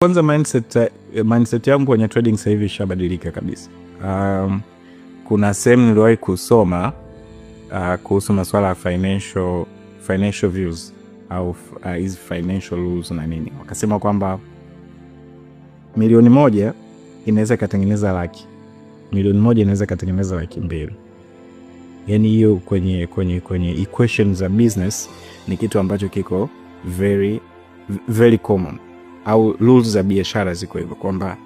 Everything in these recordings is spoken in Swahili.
Kwanza mindset yangu kwenye trading sasa hivi ishabadilika kabisa. Kuna sehemu niliwahi kusoma kuhusu masuala ya financial views au hizi financial rules na nini. Wakasema kwamba milioni moja inaweza katengeneza laki. Milioni moja inaweza katengeneza laki mbili. Yani hiyo kwenye equations za business ni kitu ambacho kiko very very common. Au rules za biashara ziko hivyo kwamba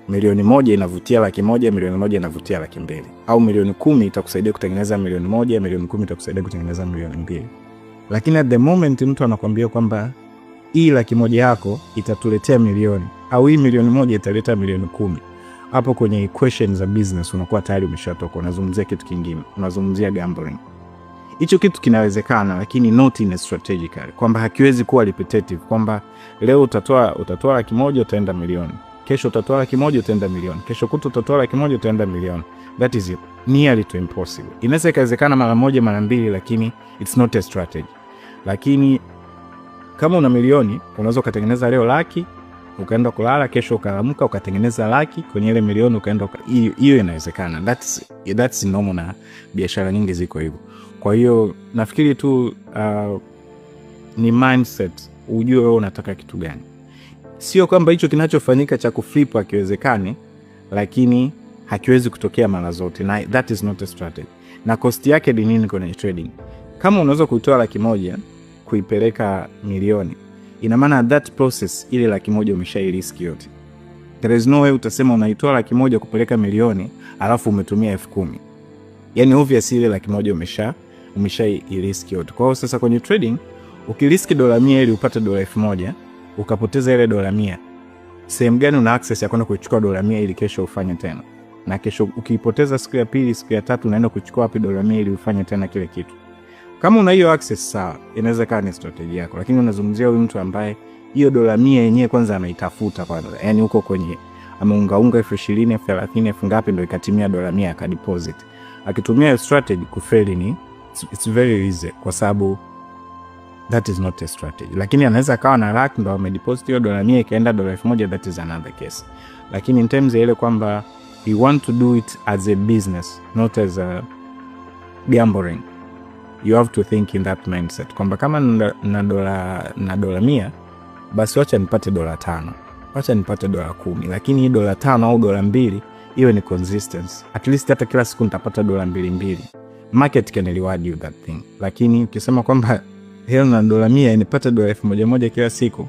milioni moja inavutia laki moja, milioni moja inavutia laki mbili. Au milioni 10 itakusaidia kutengeneza milioni moja, milioni 10 itakusaidia kutengeneza milioni mbili. Lakini at the moment mtu anakuambia kwamba hii laki moja yako itatuletea milioni, au hii milioni moja italeta milioni 10. Hapo kwenye equations za business unakuwa tayari umeshatoka, unazungumzia kitu kingine, unazungumzia gambling. Hicho kitu kinawezekana lakini not in a strategical, kwamba hakiwezi kuwa repetitive, kwamba leo utatoa laki moja utaenda milioni, kesho utatoa laki moja utaenda milioni, kesho kutu utatoa laki moja utaenda milioni. That is nearly to impossible. Inaweza ikawezekana mara moja mara mbili, lakini it's not a strategy. Lakini kama una milioni unaweza kutengeneza leo laki, ukaenda kulala, kesho ukaamka ukatengeneza laki kwenye ile milioni ukaenda, hiyo inawezekana. That's normal na biashara nyingi ziko hivyo. Kwa hiyo nafikiri tu ni mindset, ujue wewe unataka kitu gani. Sio kwamba hicho kinachofanyika cha kuflip hakiwezekani, lakini hakiwezi kutokea mara zote, na that is not a strategy. Na cost yake ni nini kwenye trading? Kama unaweza kuitoa laki moja kuipeleka milioni, ina maana that process ile laki moja umeshairisk yote. There is no way utasema unaitoa laki moja kupeleka milioni alafu umetumia 10,000. Yani obviously ile laki moja umeshairisk yote. Kwa hiyo sasa kwenye trading ukirisk $100 ili upate $1,000, ukapoteza ile $100, sehemu gani una access ya kwenda kuchukua $100 ili kesho ufanye tena? Na kesho ukipoteza siku ya pili, siku ya tatu unaenda kuchukua wapi $100 ili ufanye tena kile kitu? Kama una hiyo access sawa, inaweza kuwa ni strategy yako, lakini unazungumzia huyu mtu ambaye hiyo $100 yenyewe kwanza anaitafuta kwanza. Yani huko kwenye ameungaunga 20,000, 30,000 ngapi ndio ikatimia $100 akadeposit. Akitumia hiyo strategy kufeli ni it's very easy, kwa sababu that is not a strategy. Lakini anaweza kawa na luck ndio amedeposit hiyo $100 ikaenda $1,000, that is another case. Lakini in terms ile kwamba you want to do it as a business, not as a gambling, you have to think in that mindset kwamba kama na $100, basi wacha nipate $5, wacha nipate $10, lakini hii $5 au $2 iwe ni consistency. At least hata kila siku nitapata $2. Market can reward you that thing. Lakini ukisema kwamba hela na $100 nipate $1,000 kila siku,